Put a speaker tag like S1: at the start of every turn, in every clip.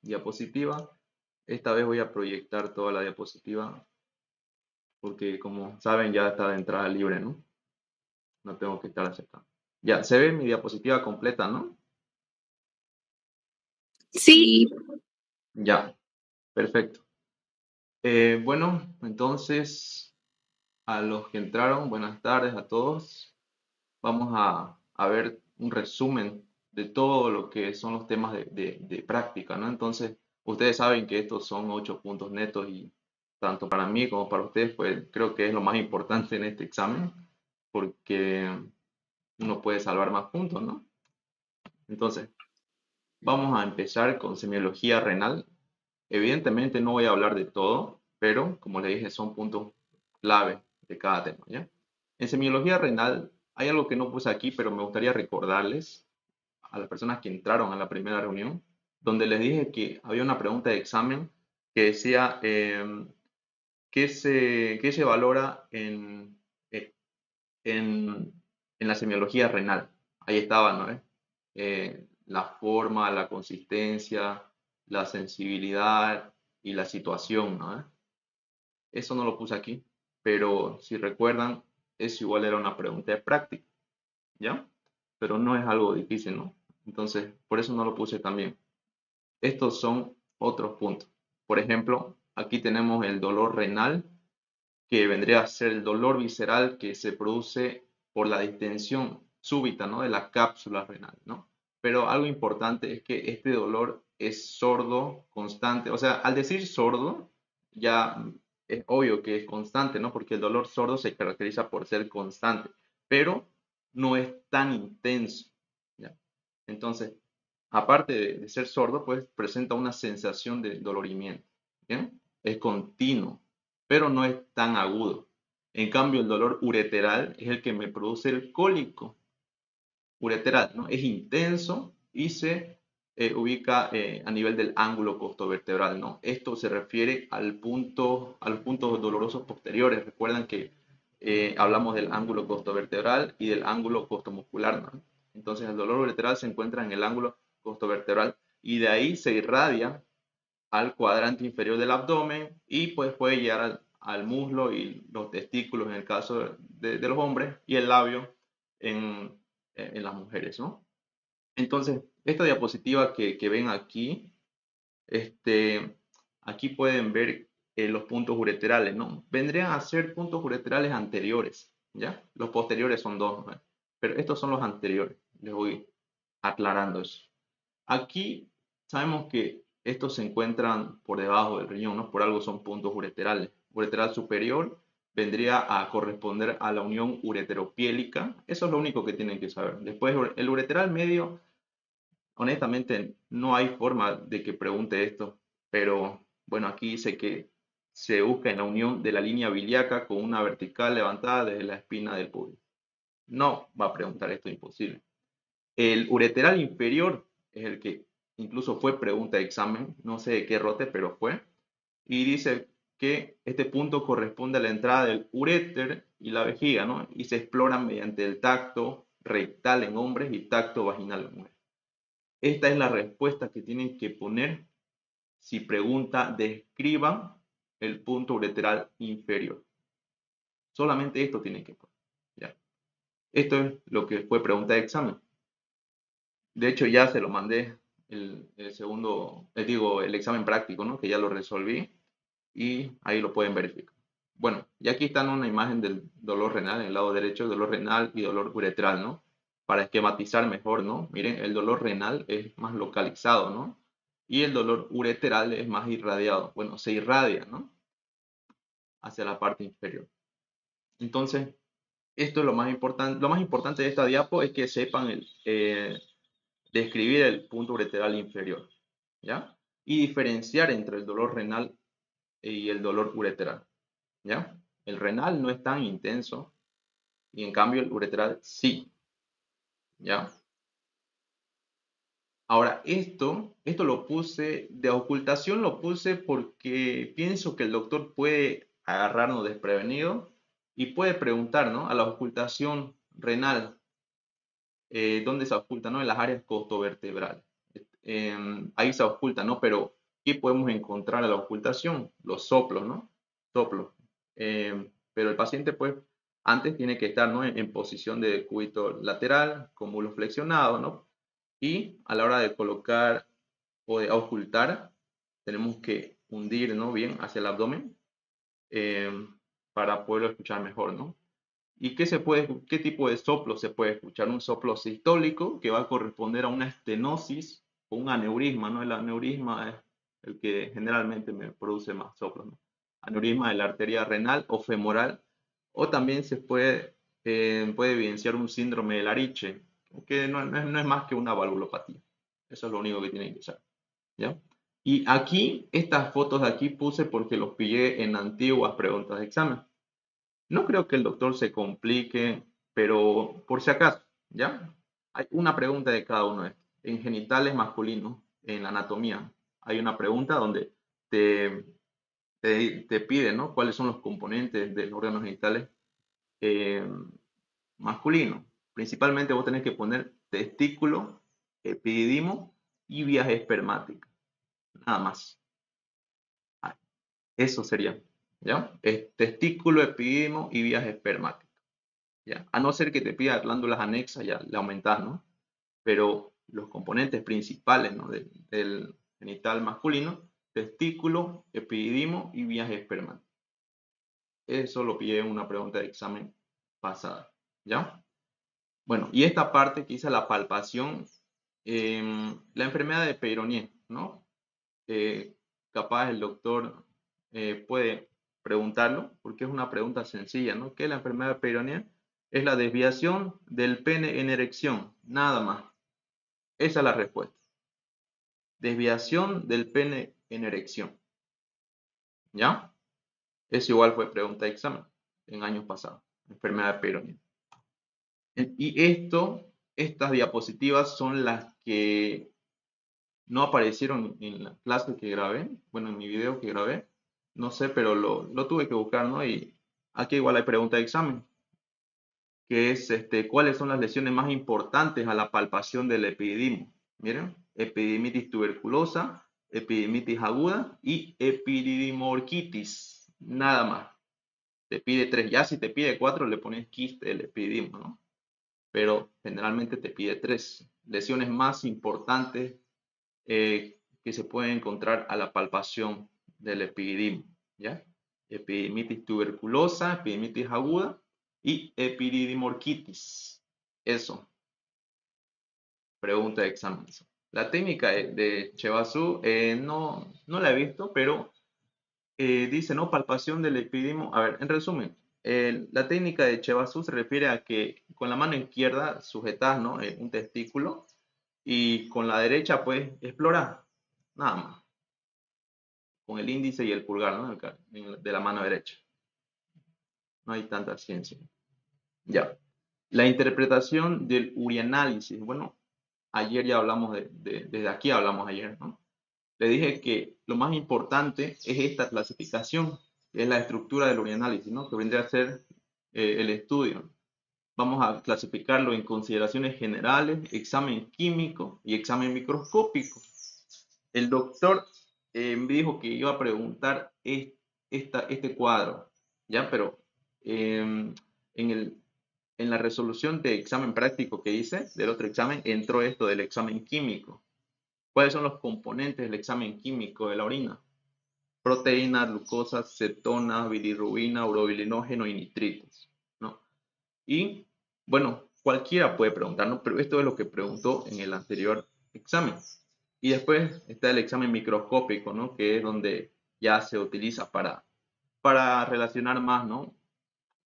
S1: diapositiva. Esta vez voy a proyectar toda la diapositiva porque como saben ya está de entrada libre, ¿no? No tengo que estar aceptando. Ya, se ve mi diapositiva completa, ¿no?
S2: Sí,
S1: Ya, perfecto. Bueno, entonces a los que entraron, buenas tardes a todos. Vamos a ver un resumen de todo lo que son los temas de práctica, ¿no? Entonces, ustedes saben que estos son 8 puntos netos y tanto para mí como para ustedes, pues creo que es lo más importante en este examen porque uno puede salvar más puntos, ¿no? Entonces, vamos a empezar con semiología renal. Evidentemente no voy a hablar de todo, pero como les dije, son puntos clave de cada tema, ¿ya? En semiología renal hay algo que no puse aquí, pero me gustaría recordarles a las personas que entraron a la primera reunión, donde les dije que había una pregunta de examen que decía qué se valora eh, en, en la semiología renal. Ahí estaba, ¿no? La forma, la consistencia, la sensibilidad y la situación, ¿no? Eso no lo puse aquí, pero si recuerdan, eso igual era una pregunta de práctica, ¿ya? Pero no es algo difícil, ¿no? Entonces, por eso no lo puse también. Estos son otros puntos. Por ejemplo, aquí tenemos el dolor renal, que vendría a ser el dolor visceral que se produce por la distensión súbita, ¿no? De la cápsula renal, ¿no? Pero algo importante es que este dolor es sordo, constante. O sea, al decir sordo, ya es obvio que es constante, ¿no? Porque el dolor sordo se caracteriza por ser constante, pero no es tan intenso, ¿ya? Entonces, aparte de ser sordo, pues presenta una sensación de dolorimiento, ¿bien? Es continuo, pero no es tan agudo. En cambio, el dolor ureteral es el que me produce el cólico ureteral, ¿no? Es intenso y se ubica a nivel del ángulo costovertebral, ¿no? Esto se refiere a los puntos dolorosos posteriores. Recuerdan que hablamos del ángulo costovertebral y del ángulo costomuscular, ¿no? Entonces, el dolor ureteral se encuentra en el ángulo costovertebral y de ahí se irradia al cuadrante inferior del abdomen y pues puede llegar al muslo y los testículos en el caso de los hombres y el labio en, en las mujeres, ¿no? Entonces, esta diapositiva que ven aquí, este, aquí pueden ver los puntos ureterales, ¿no? Vendrían a ser puntos ureterales anteriores, ¿ya? Los posteriores son dos, ¿no? Pero estos son los anteriores. Les voy aclarando eso. Aquí sabemos que estos se encuentran por debajo del riñón, ¿no? Por algo son puntos ureterales. Ureteral superior vendría a corresponder a la unión ureteropiélica. Eso es lo único que tienen que saber. Después, el ureteral medio, honestamente, no hay forma de que pregunte esto, pero bueno, aquí dice que se busca en la unión de la línea ilíaca con una vertical levantada desde la espina del pubis. No va a preguntar esto, imposible. El ureteral inferior es el que incluso fue pregunta de examen, no sé de qué rote, pero fue. Y dice que este punto corresponde a la entrada del uréter y la vejiga, ¿no? Y se explora mediante el tacto rectal en hombres y tacto vaginal en mujeres. Esta es la respuesta que tienen que poner si pregunta, describan el punto ureteral inferior. Solamente esto tienen que poner. ¿Ya? Esto es lo que fue pregunta de examen. De hecho, ya se lo mandé el segundo, digo, el examen práctico, ¿no? Que ya lo resolví y ahí lo pueden verificar. Bueno, y aquí están una imagen del dolor renal en el lado derecho, dolor renal y dolor uretral, ¿no? Para esquematizar mejor, ¿no? Miren, el dolor renal es más localizado, ¿no? Y el dolor ureteral es más irradiado. Bueno, se irradia, ¿no? Hacia la parte inferior. Entonces, esto es lo más importante. Lo más importante de esta diapo es que sepan describir el punto ureteral inferior, ¿ya? Y diferenciar entre el dolor renal y el dolor ureteral, ¿ya? El renal no es tan intenso y en cambio el ureteral sí, ¿ya? Ahora, esto lo puse, de ocultación lo puse porque pienso que el doctor puede agarrarnos desprevenido y puede preguntar, ¿no? A la ocultación renal, ¿dónde se oculta, no? En las áreas costovertebrales. ahí se oculta, ¿no? Pero, ¿qué podemos encontrar a la ocultación? Los soplos, ¿no? Soplos. Pero el paciente, pues, antes tiene que estar, ¿no? En posición de cúbito lateral, con muslos flexionados, ¿no? Y a la hora de colocar o de ocultar, tenemos que hundir, ¿no? Bien hacia el abdomen eh, para poderlo escuchar mejor, ¿no? ¿Y qué tipo de soplo se puede escuchar? Un soplo sistólico que va a corresponder a una estenosis o un aneurisma, ¿no? El aneurisma es el que generalmente me produce más soplos, ¿no? Aneurisma de la arteria renal o femoral, o también puede evidenciar un síndrome de Lariche, que no es más que una valvulopatía. Eso es lo único que tienen que usar, ¿ya? Y aquí, estas fotos de aquí puse porque los pillé en antiguas preguntas de examen. No creo que el doctor se complique, pero por si acaso, ¿ya? Hay una pregunta de cada uno de estos. En genitales masculinos, en la anatomía, hay una pregunta donde te, te pide, ¿no? ¿Cuáles son los componentes de los órganos genitales eh, masculinos? Principalmente vos tenés que poner testículo, epididimo y vías espermáticas. Nada más. Ah, eso sería, ¿ya? Es testículo, epididimo y vías espermáticas. ¿Ya? A no ser que te pida glándulas anexas, ya le aumentas, ¿no? Pero los componentes principales, ¿no? del genital masculino, testículo, epididimo y vías espermáticas. Eso lo pillé en una pregunta de examen pasada, ¿ya? Bueno, y esta parte que hice la palpación, la enfermedad de Peyronie, ¿no? Eh, Capaz el doctor puede preguntarlo, porque es una pregunta sencilla, ¿no? ¿Qué es la enfermedad de Peyronie? Es la desviación del pene en erección, nada más. Esa es la respuesta. Desviación del pene en erección, ¿ya? Eso igual fue pregunta de examen en años pasados, enfermedad de Peyronie. Y estas diapositivas son las que no aparecieron en la clase que grabé, bueno, en mi video que grabé, no sé, pero lo tuve que buscar, ¿no? Y aquí igual hay pregunta de examen, que es, ¿cuáles son las lesiones más importantes a la palpación del epididimo? Miren, epididimitis tuberculosa, epididimitis aguda y epididimorquitis, nada más. Te pide 3, ya si te pide 4 le pones quiste del epididimo, ¿no? Pero generalmente te pide 3 lesiones más importantes que se pueden encontrar a la palpación del epididimo, ¿ya? Epididimitis tuberculosa, epididimitis aguda y epididimorquitis. Eso, pregunta de examen. La técnica de Chebasú no la he visto, pero dice, ¿no? Palpación del epididimo. A ver, en resumen, la técnica de Chebasú se refiere a que con la mano izquierda sujetas, ¿no? Un testículo y con la derecha, pues, explorar. Nada más. Con el índice y el pulgar, ¿no? De la mano derecha. No hay tanta ciencia. Ya. La interpretación del urianálisis. Bueno, ayer ya hablamos desde aquí hablamos ayer, ¿no? Le dije que lo más importante es esta clasificación, que es la estructura del urianálisis, ¿no? Que vendría a ser el estudio. Vamos a clasificarlo en consideraciones generales, examen químico y examen microscópico. El doctor me dijo que iba a preguntar este cuadro, ¿ya? Pero en, en la resolución de examen práctico que hice, del otro examen, entró esto del examen químico. ¿Cuáles son los componentes del examen químico de la orina? Proteínas, glucosas, cetonas, bilirrubina, urobilinógeno y nitritos, ¿no? Y, bueno, cualquiera puede preguntar, ¿no? Pero esto es lo que preguntó en el anterior examen. Y después está el examen microscópico, ¿no? Que es donde ya se utiliza para relacionar más, ¿no?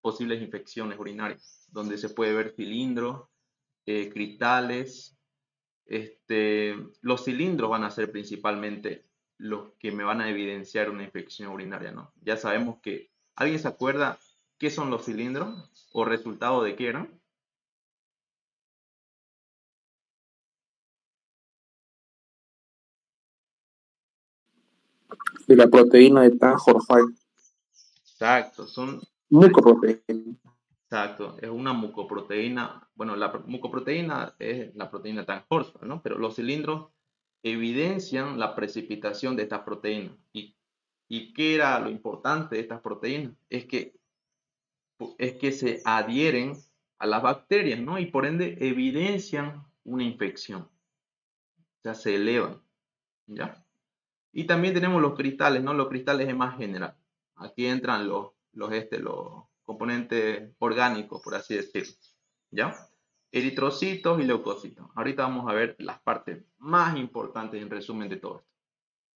S1: Posibles infecciones urinarias, donde se puede ver cilindros, critales. Los cilindros van a ser principalmente los que me van a evidenciar una infección urinaria, ¿no? Ya sabemos que, ¿alguien se acuerda qué son los cilindros o resultado de qué eran?
S2: De la proteína de Tan-Horfire.
S1: Exacto,
S2: Mucoproteína.
S1: exacto, es una mucoproteína. Bueno, la mucoproteína es la proteína tan Horsford, ¿no? Pero los cilindros evidencian la precipitación de estas proteínas. ¿Y qué era lo importante de estas proteínas? Es que se adhieren a las bacterias, ¿no? Y por ende evidencian una infección, o sea, se elevan, ¿ya? Y también tenemos los cristales, ¿no? Los cristales es más general. Aquí entran los componentes orgánicos, por así decirlo, ¿ya? Eritrocitos y leucocitos. Ahorita vamos a ver las partes más importantes en resumen de todo esto.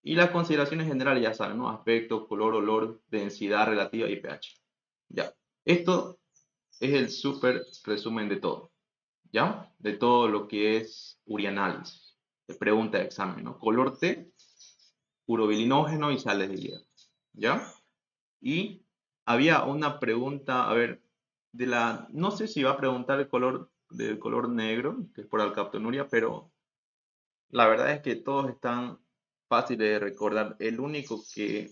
S1: Y las consideraciones generales ya saben, ¿no? Aspecto, color, olor, densidad relativa y pH. Ya. Esto es el súper resumen de todo, ¿ya? De todo lo que es urianálisis. De pregunta de examen, ¿no? Color T, urobilinógeno y sales de hierro, ¿ya? Y había una pregunta, a ver, no sé si va a preguntar el color del color negro, que es por alcaptonuria, pero la verdad es que todos están fáciles de recordar. El único que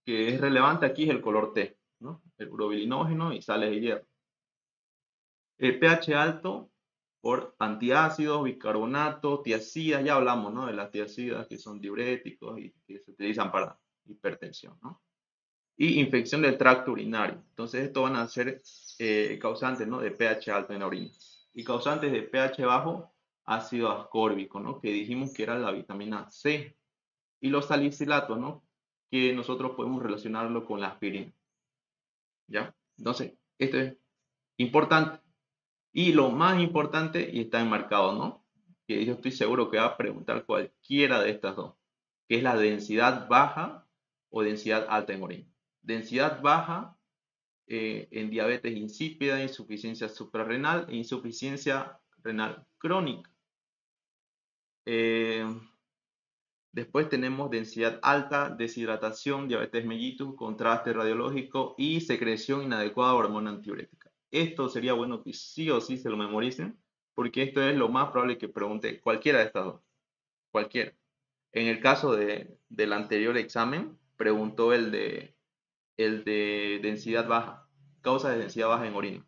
S1: es relevante aquí es el color T, ¿no? El urobilinógeno y sales de hierro. El pH alto por antiácidos, bicarbonato, tiacidas, ya hablamos, ¿no? De las tiacidas que son diuréticos y que se utilizan para hipertensión, ¿no? Y infección del tracto urinario. Entonces, estos van a ser causantes, ¿no? De pH alto en la orina. Y causantes de pH bajo, ácido ascórbico, ¿no? Que dijimos que era la vitamina C. Y los salicilatos, ¿no? Que nosotros podemos relacionarlo con la aspirina. ¿Ya? Entonces, esto es importante. Y lo más importante, y está enmarcado, ¿no? Que yo estoy seguro que va a preguntar cualquiera de estas dos, que es la densidad baja o densidad alta en orina. Densidad baja en diabetes insípida, insuficiencia suprarrenal e insuficiencia renal crónica. Después tenemos densidad alta, deshidratación, diabetes mellitus, contraste radiológico y secreción inadecuada de hormona antidiurética. Esto sería bueno que sí o sí se lo memoricen, porque esto es lo más probable que pregunte cualquiera de estas dos. Cualquiera. En el caso del anterior examen, preguntó el de densidad baja, causa de densidad baja en orina.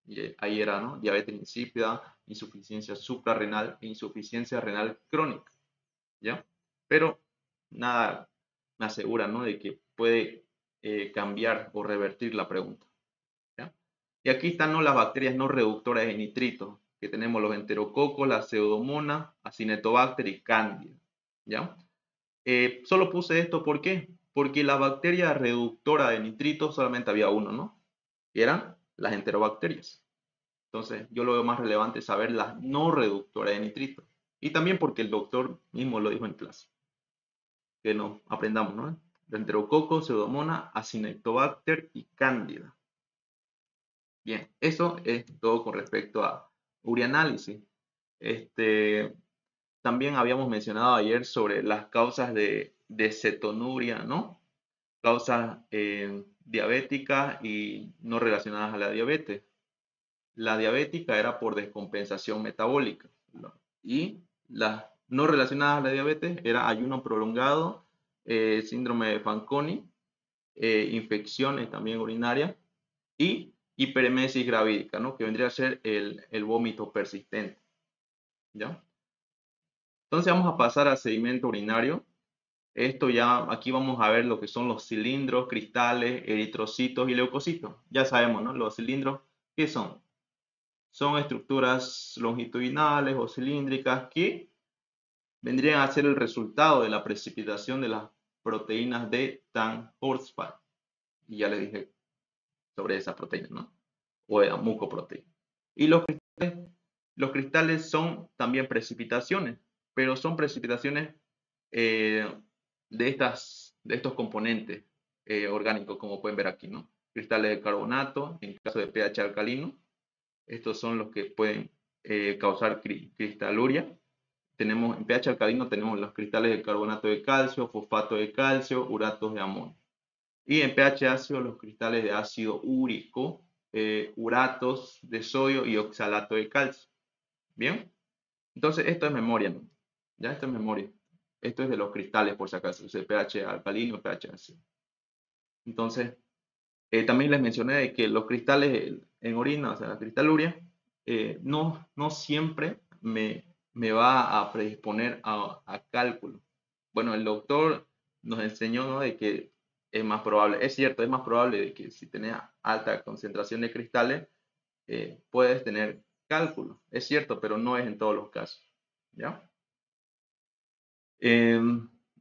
S1: Y ahí era, ¿no? Diabetes insípida, insuficiencia suprarrenal e insuficiencia renal crónica, ¿ya? Pero nada me asegura, ¿no? De que puede cambiar o revertir la pregunta, ¿ya? Y aquí están, ¿no? Las bacterias no reductoras de nitritos, que tenemos los enterococos, la pseudomonas, acinetobacter y cándida, ¿ya? Solo puse esto, ¿por qué? Porque la bacteria reductora de nitritos solamente había uno, ¿no? Y eran las enterobacterias. Entonces, yo lo veo más relevante saber las no reductoras de nitritos. Y también porque el doctor mismo lo dijo en clase. Que nos aprendamos, ¿no? Enterococo, pseudomonas, acinetobacter y cándida. Bien, eso es todo con respecto a urianálisis. También habíamos mencionado ayer sobre las causas de cetonuria, ¿no? Causas diabéticas y no relacionadas a la diabetes. La diabética era por descompensación metabólica, ¿no? Y las no relacionadas a la diabetes era ayuno prolongado, síndrome de Fanconi, infecciones también urinarias y hiperemesis gravídica, ¿no? Que vendría a ser el vómito persistente, ¿ya? Entonces vamos a pasar al sedimento urinario. Esto ya, aquí vamos a ver lo que son los cilindros, cristales, eritrocitos y leucocitos. Ya sabemos, ¿no? Los cilindros, ¿qué son? Son estructuras longitudinales o cilíndricas que vendrían a ser el resultado de la precipitación de las proteínas de Tan-Horsfall. Y ya les dije sobre esa proteína, ¿no? O de la mucoproteína. Y los cristales son también precipitaciones, pero son precipitaciones eh, de estos componentes orgánicos, como pueden ver aquí, ¿no? Cristales de carbonato, en caso de pH alcalino, estos son los que pueden causar cristaluria. Tenemos, en pH alcalino tenemos los cristales de carbonato de calcio, fosfato de calcio, uratos de amonio. Y en pH ácido los cristales de ácido úrico, uratos de sodio y oxalato de calcio. ¿Bien? Entonces esto es memoria, ¿no? Ya esto es memoria. Esto es de los cristales, por si acaso, es el pH alcalino, pH ácido. Entonces, también les mencioné de que los cristales en orina, o sea, la cristaluria, no siempre me me va a predisponer a cálculo. Bueno, el doctor nos enseñó, ¿no?, de que es más probable, es cierto, es más probable de que si tenés alta concentración de cristales, puedes tener cálculo. Es cierto, pero no es en todos los casos. ¿Ya?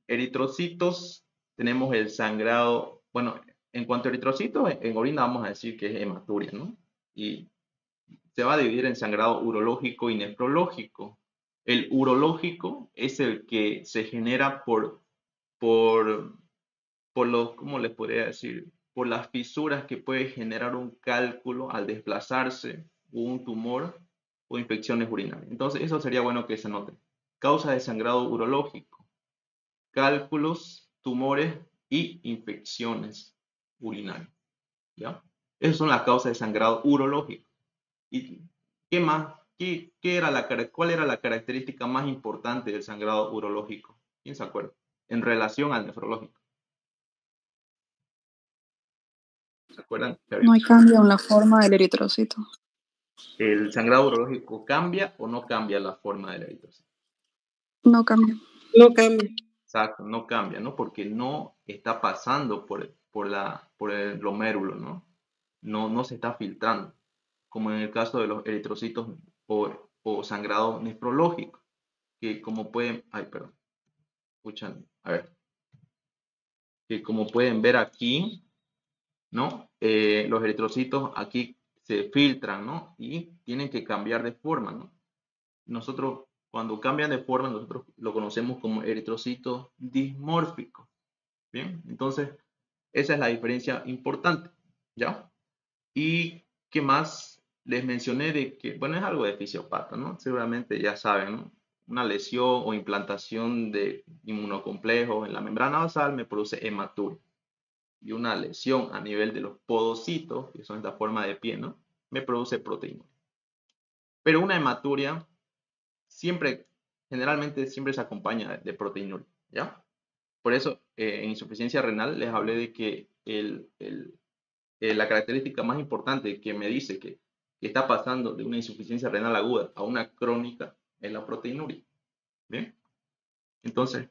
S1: Eritrocitos, tenemos el sangrado. Bueno, en cuanto a eritrocitos, en orina vamos a decir que es hematuria, ¿no? Y se va a dividir en sangrado urológico y nefrológico. El urológico es el que se genera por, por los, ¿cómo les podría decir? Por las fisuras que puede generar un cálculo al desplazarse, o un tumor o infecciones urinarias. Entonces, eso sería bueno que se anote. Causa de sangrado urológico: cálculos, tumores y infecciones urinarias. ¿Ya? Esas son las causas de sangrado urológico. ¿Y qué más? ¿Cuál era la característica más importante del sangrado urológico? ¿Quién se acuerda? En relación al nefrológico. ¿Se acuerdan?
S3: No hay cambio en la forma del eritrocito.
S1: ¿El sangrado urológico cambia o no cambia la forma del eritrocito?
S3: No cambia.
S4: No cambia.
S1: Exacto, no cambia, ¿no? Porque no está pasando por el glomérulo, ¿no? No se está filtrando, como en el caso de los eritrocitos o sangrado nefrológico, que como pueden, perdón, escuchan, a ver, que como pueden ver aquí, ¿no? Los eritrocitos aquí se filtran, ¿no? Y tienen que cambiar de forma, ¿no? Nosotros, cuando cambian de forma, nosotros lo conocemos como eritrocitos dismórficos. Bien, entonces esa es la diferencia importante, ¿ya? Y qué más les mencioné de que, bueno, es algo de fisiopata, ¿no? Seguramente ya saben, ¿no? Una lesión o implantación de inmunocomplejos en la membrana basal me produce hematuria. Y una lesión a nivel de los podocitos, que son esta forma de pie, ¿no?, me produce proteinuria. Pero una hematuria generalmente siempre se acompaña de proteinuria, ¿ya? Por eso, en insuficiencia renal les hablé de que la característica más importante que me dice que está pasando de una insuficiencia renal aguda a una crónica es la proteinuria. ¿Bien? Entonces,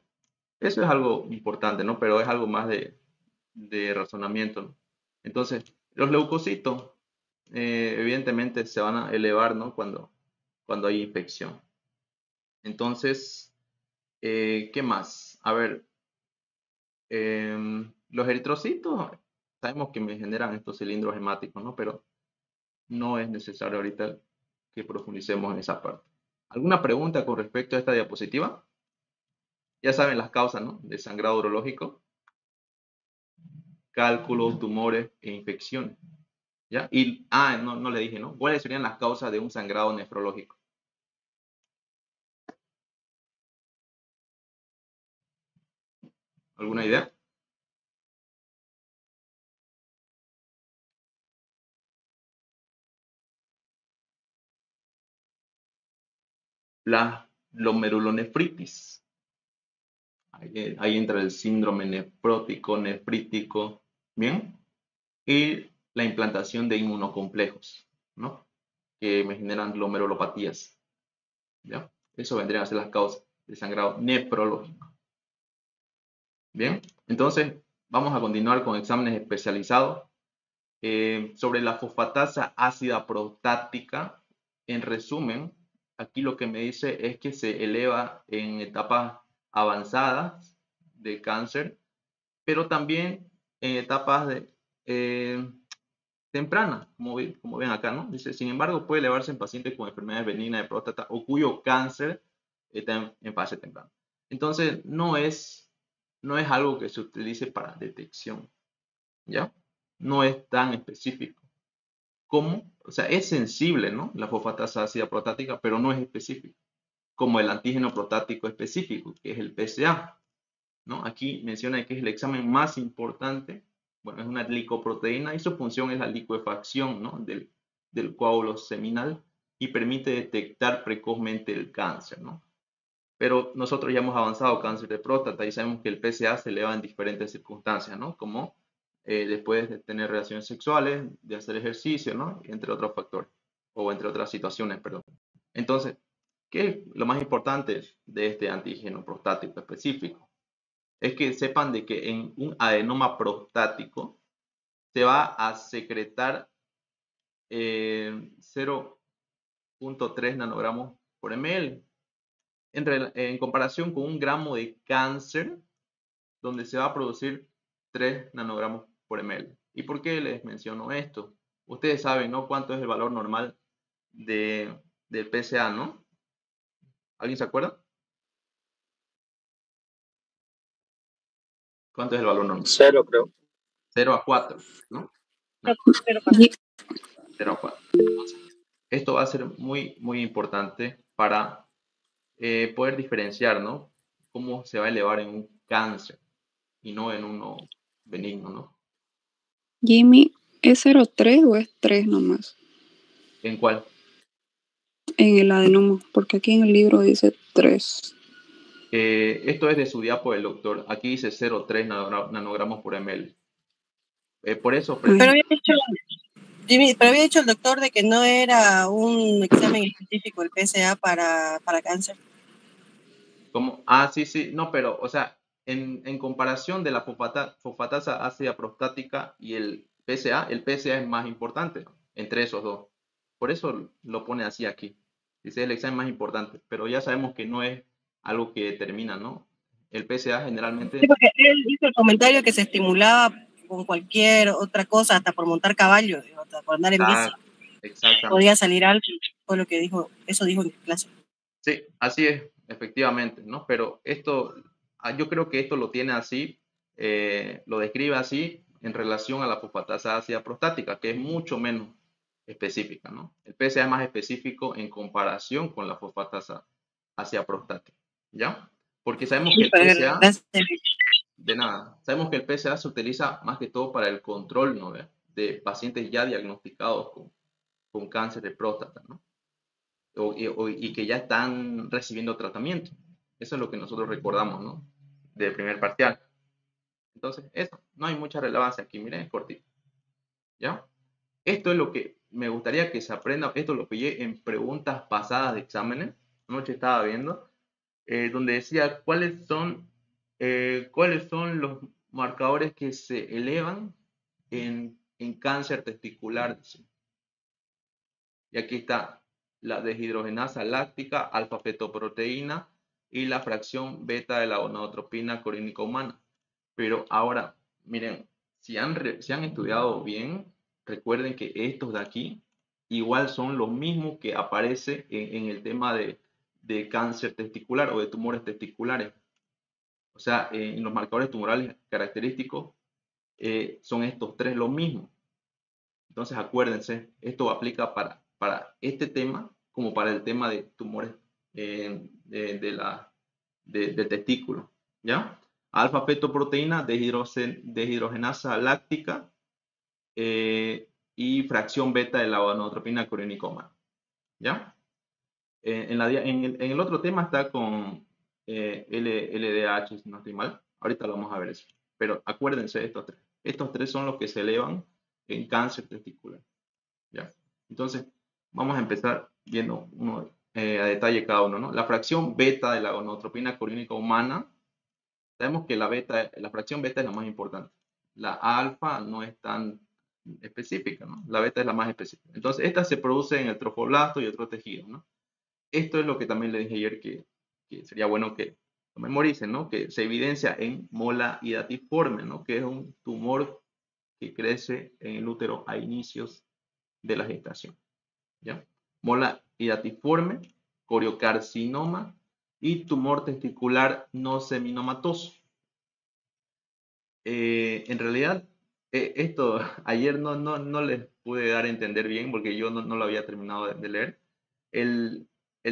S1: eso es algo importante, ¿no? Pero es algo más de razonamiento, ¿no? Entonces, los leucocitos, evidentemente, se van a elevar, ¿no?, cuando hay infección. Entonces, ¿qué más? A ver, los eritrocitos, sabemos que me generan estos cilindros hemáticos, ¿no? Pero no es necesario ahorita que profundicemos en esa parte. ¿Alguna pregunta con respecto a esta diapositiva? Ya saben las causas, ¿no?, de sangrado urológico: cálculos, tumores e infecciones. ¿Ya? Y, no le dije, ¿no? ¿Cuáles serían las causas de un sangrado nefrológico? ¿Alguna idea? La glomerulonefritis. Ahí entra el síndrome nefrótico, nefrítico, ¿bien? Y la implantación de inmunocomplejos, ¿no?, que me generan glomerulopatías, ¿ya? Eso vendrían a ser las causas del sangrado nefrológico. Bien, entonces vamos a continuar con exámenes especializados. Sobre la fosfatasa ácida prostática, en resumen, aquí lo que me dice es que se eleva en etapas avanzadas de cáncer, pero también en etapas tempranas, como ven acá, ¿no? Dice, sin embargo, puede elevarse en pacientes con enfermedades benignas de próstata o cuyo cáncer está en fase temprana. Entonces, no es algo que se utilice para detección, ¿ya? No es tan específico. ¿Cómo? O sea, es sensible, ¿no?, la fosfatasa ácida prostática, pero no es específico, como el antígeno prostático específico, que es el PSA, ¿no? Aquí menciona que es el examen más importante. Bueno, es una glicoproteína y su función es la licuefacción, ¿no?, del coágulo seminal, y permite detectar precozmente el cáncer, ¿no? Pero nosotros ya hemos avanzado cáncer de próstata y sabemos que el PSA se eleva en diferentes circunstancias, ¿no?, como después de tener relaciones sexuales, de hacer ejercicio, ¿no?, entre otros factores, o entre otras situaciones, perdón. Entonces, ¿Qué es lo más importante de este antígeno prostático específico? Es que sepan de que en un adenoma prostático se va a secretar 0.3 nanogramos por ml en comparación con un gramo de cáncer donde se va a producir 3 nanogramos por ml. ¿Y por qué les menciono esto? Ustedes saben, ¿no? Cuánto es el valor normal del PSA, ¿no? ¿Alguien se acuerda? ¿Cuánto es el valor normal?
S2: 0, creo.
S1: 0 a 4, ¿no? No,
S3: Y
S1: 0 a 4. Entonces, esto va a ser muy importante para poder diferenciar, ¿no? Cómo se va a elevar en un cáncer y no en uno benigno, ¿no?
S3: Jimmy, ¿es 0,3 o es 3 nomás?
S1: ¿En cuál?
S3: En el adenoma, porque aquí en el libro dice 3.
S1: Esto es de su diapo del doctor. Aquí dice 0,3 nanogramos por ml. Por eso,
S4: Pero había dicho, Jimmy, pero había dicho el doctor de que no era un examen específico el PSA para cáncer.
S1: ¿cómo? Ah, sí, no, pero, o sea, en comparación de la fosfatasa ácida prostática y el PSA es más importante entre esos dos. Por eso lo pone así aquí. Dice el examen más importante, pero ya sabemos que no es algo que determina, ¿no? El PSA generalmente...
S4: Sí, porque él hizo el comentario que se estimulaba con cualquier otra cosa, hasta por montar caballo, hasta por andar en bici.
S1: Exactamente.
S4: Podía salir algo, fue lo que dijo, eso dijo en clase.
S1: Sí, así es, efectivamente, ¿no? Pero esto, yo creo que esto lo tiene así, lo describe así en relación a la fosfatasa ácida prostática, que es mucho menos específica, ¿no? El PSA es más específico en comparación con la fosfatasa ácida prostática, ¿ya? Porque sabemos que el PSA, de nada, sabemos que el PSA se utiliza más que todo para el control, ¿no? De pacientes ya diagnosticados con cáncer de próstata, ¿no? Y que ya están recibiendo tratamiento. Eso es lo que nosotros recordamos, ¿no? Del primer parcial. Entonces, eso, no hay mucha relevancia aquí, miren, es cortito. ¿Ya? Esto es lo que me gustaría que se aprenda, esto lo pillé en preguntas pasadas de exámenes, anoche estaba viendo, donde decía cuáles son los marcadores que se elevan en cáncer testicular. Y aquí está la deshidrogenasa láctica, alfa-fetoproteína y la fracción beta de la gonadotropina corínica humana. Pero ahora, miren, si han estudiado bien, recuerden que estos de aquí igual son los mismos que aparece en el tema de cáncer testicular o de tumores testiculares. O sea, en los marcadores tumorales característicos son estos tres los mismos. Entonces acuérdense, esto aplica para este tema como para el tema de tumores del testículo, ¿ya? Alfa-fetoproteína, deshidrogenasa láctica y fracción beta de la gonadotropina corínica humana, ¿ya? En el otro tema está con LDH, si no estoy mal. Ahorita lo vamos a ver eso. Pero acuérdense de estos tres. Estos tres son los que se elevan en cáncer testicular. ¿Ya? Entonces, vamos a empezar viendo a detalle cada uno, ¿no? La fracción beta de la gonadotropina corínica humana, sabemos que la fracción beta es la más importante. La alfa no es tan específica, ¿no? La beta es la más específica. Entonces, esta se produce en el trofoblasto y otros tejidos, ¿no? Esto es lo que también le dije ayer que sería bueno que lo memoricen, ¿no? Que se evidencia en mola hidatiforme, ¿no? Que es un tumor que crece en el útero a inicios de la gestación, ¿ya? Mola hidatiforme, coriocarcinoma y tumor testicular no seminomatoso. En realidad, esto ayer no les pude dar a entender bien porque yo no lo había terminado de leer. El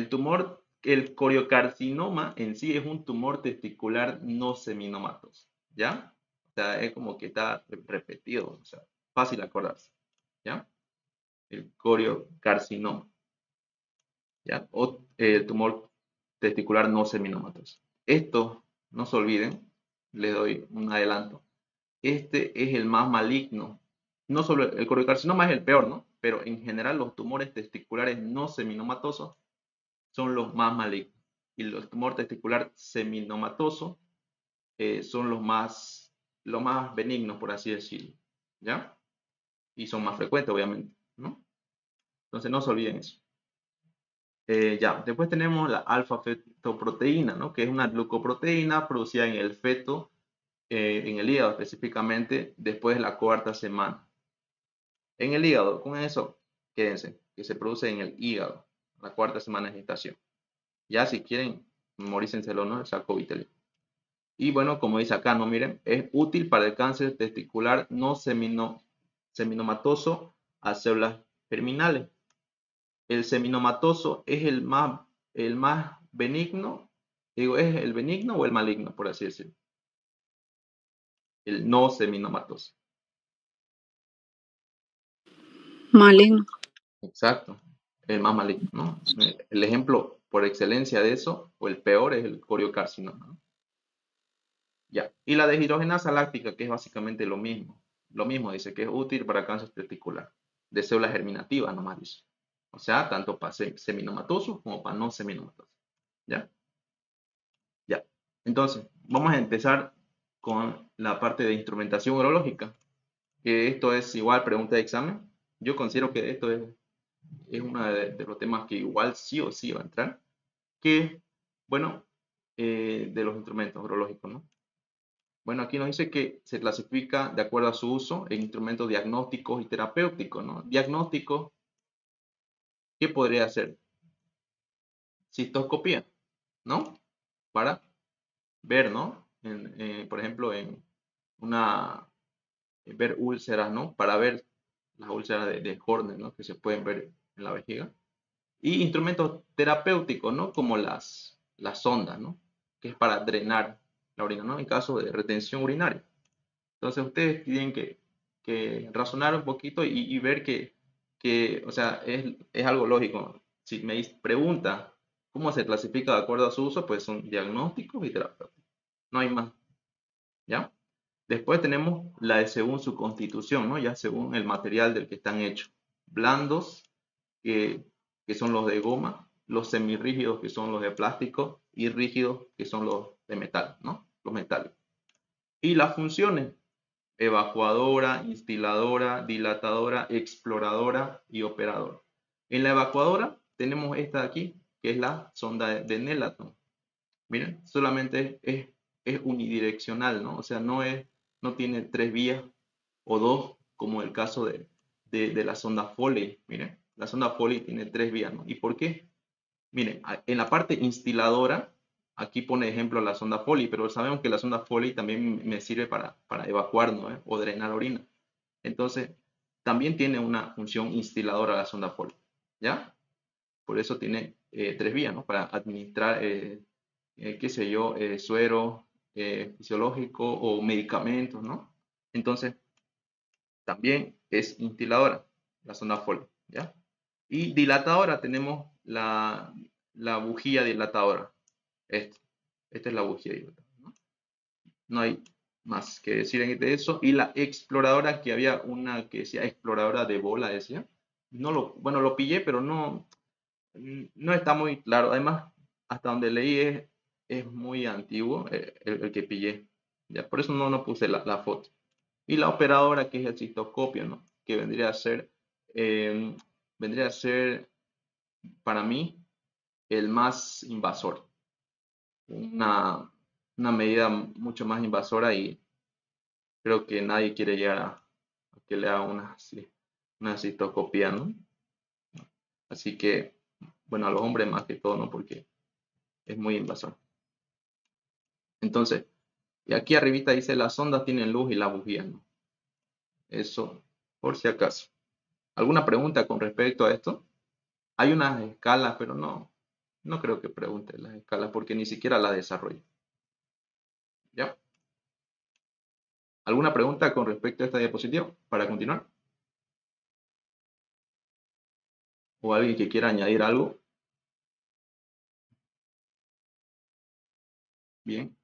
S1: tumor, el coriocarcinoma en sí es un tumor testicular no seminomatoso, ¿ya? O sea, es como que está repetido, o sea, fácil acordarse, ¿ya? El coriocarcinoma, ¿ya? O el tumor testicular no seminomatoso. Esto, no se olviden, les doy un adelanto, este es el más maligno. No solo el coriocarcinoma es el peor, ¿no? Pero en general los tumores testiculares no seminomatosos son los más malignos. Y los tumores testicular seminomatoso son los más benignos, por así decirlo, ¿ya? Y son más frecuentes, obviamente, ¿no? Entonces no se olviden eso. Ya, después tenemos la alfa-fetoproteína, ¿no? Que es una glucoproteína producida en el feto, en el hígado específicamente, después de la 4ª semana. En el hígado, con eso, quédense, que se produce en el hígado, la 4ª semana de gestación. Ya si quieren, memorícenselo, ¿no? El saco vital. Y bueno, como dice acá, ¿no? Miren, es útil para el cáncer testicular no seminomatoso a células germinales. El seminomatoso es el más benigno, digo, ¿es el benigno o el maligno, por así decirlo? El no seminomatoso.
S3: Maligno.
S1: Exacto, el más maligno, ¿no? El ejemplo por excelencia de eso, o el peor, es el coriocarcinoma, ¿no? Ya. Y la deshidrogenasa láctica, que es básicamente lo mismo. Lo mismo dice que es útil para cáncer testicular, de células germinativas, nomás dice. O sea, tanto para seminomatosos como para no seminomatosos. ¿Ya? Ya. Entonces, vamos a empezar con la parte de instrumentación urológica. Que esto es igual pregunta de examen. Yo considero que esto es uno de los temas que igual sí o sí va a entrar. Que, bueno, de los instrumentos urológicos, ¿no? Bueno, aquí nos dice que se clasifica de acuerdo a su uso en instrumentos diagnósticos y terapéuticos, ¿no? Diagnóstico, ¿qué podría ser? Cistoscopía, ¿no? Para ver, ¿no? Por ejemplo, ver úlceras, ¿no? Para ver las úlceras de Horner, ¿no? Que se pueden ver en la vejiga. Y instrumentos terapéuticos, ¿no? Como las sondas, ¿no? Que es para drenar la orina, ¿no? En caso de retención urinaria. Entonces ustedes tienen que razonar un poquito y ver o sea, es algo lógico. Si me pregunta cómo se clasifica de acuerdo a su uso, pues son diagnósticos y terapéuticos. No hay más. ¿Ya? Después tenemos la de según su constitución, ¿no? Ya según el material del que están hechos. Blandos, que son los de goma, los semirrígidos, que son los de plástico, y rígidos, que son los de metal, ¿no? Los metales. Y las funciones, evacuadora, instiladora, dilatadora, exploradora y operadora. En la evacuadora tenemos esta de aquí, que es la sonda de Nelaton. Miren, solamente es unidireccional, ¿no? O sea, no tiene 3 vías o 2, como el caso de la sonda Foley. Miren, la sonda Foley tiene 3 vías, ¿no? ¿Y por qué? Miren, en la parte instiladora, aquí pone ejemplo la sonda Foley, pero sabemos que la sonda Foley también me sirve para evacuar, ¿no? O drenar orina. Entonces, también tiene una función instiladora la sonda Foley, ¿ya? Por eso tiene 3 vías, ¿no? Para administrar, qué sé yo, suero fisiológico o medicamentos, ¿no? Entonces, también es instiladora la sonda Foley, ¿ya? Y dilatadora tenemos la bujía dilatadora. Esta es la bujía dilatadora, ¿no? No hay más que decir de eso. Y la exploradora, que había una que decía exploradora de bola, decía. Bueno, lo pillé, pero no está muy claro. Además, hasta donde leí es muy antiguo el que pillé. ¿Ya? Por eso no puse la foto. Y la operadora, que es el cistoscopio, ¿no? Que vendría a ser para mí el más invasor. Una medida mucho más invasora, y creo que nadie quiere llegar a que le haga una cistoscopía, ¿no? Así que, bueno, a los hombres más que todo, ¿no? Porque es muy invasor. Entonces, y aquí arribita dice las sondas tienen luz y la bujía, ¿no? Eso, por si acaso. ¿Alguna pregunta con respecto a esto? Hay unas escalas, pero no creo que pregunte las escalas porque ni siquiera las desarrollo. ¿Ya? ¿Alguna pregunta con respecto a esta diapositiva para continuar? ¿O alguien que quiera añadir algo? Bien,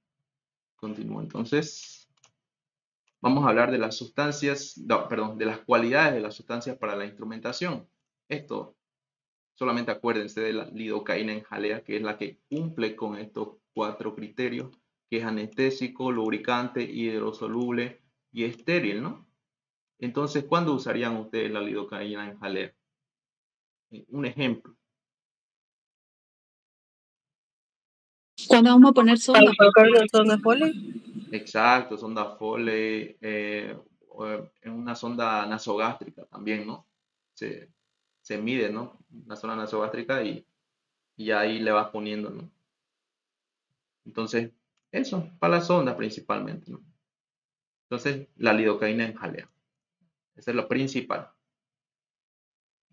S1: continúo. Entonces, vamos a hablar de las sustancias, no, perdón, de las cualidades de las sustancias para la instrumentación. Esto Solamente acuérdense de la lidocaína en jalea, que es la que cumple con estos 4 criterios, que es anestésico, lubricante, hidrosoluble y estéril, ¿no? Entonces, ¿cuándo usarían ustedes la lidocaína en jalea? Un ejemplo.
S3: ¿Cuándo vamos a poner
S4: Para
S3: sonda?
S4: colocar una sonda Foley.
S1: Exacto, sonda Foley, o en una sonda nasogástrica también, ¿no? Se mide, ¿no? Una sonda nasogástrica y ahí le vas poniendo, ¿no? Entonces, eso, para la sonda principalmente, ¿no? Entonces, la lidocaína en jalea. Esa es lo principal.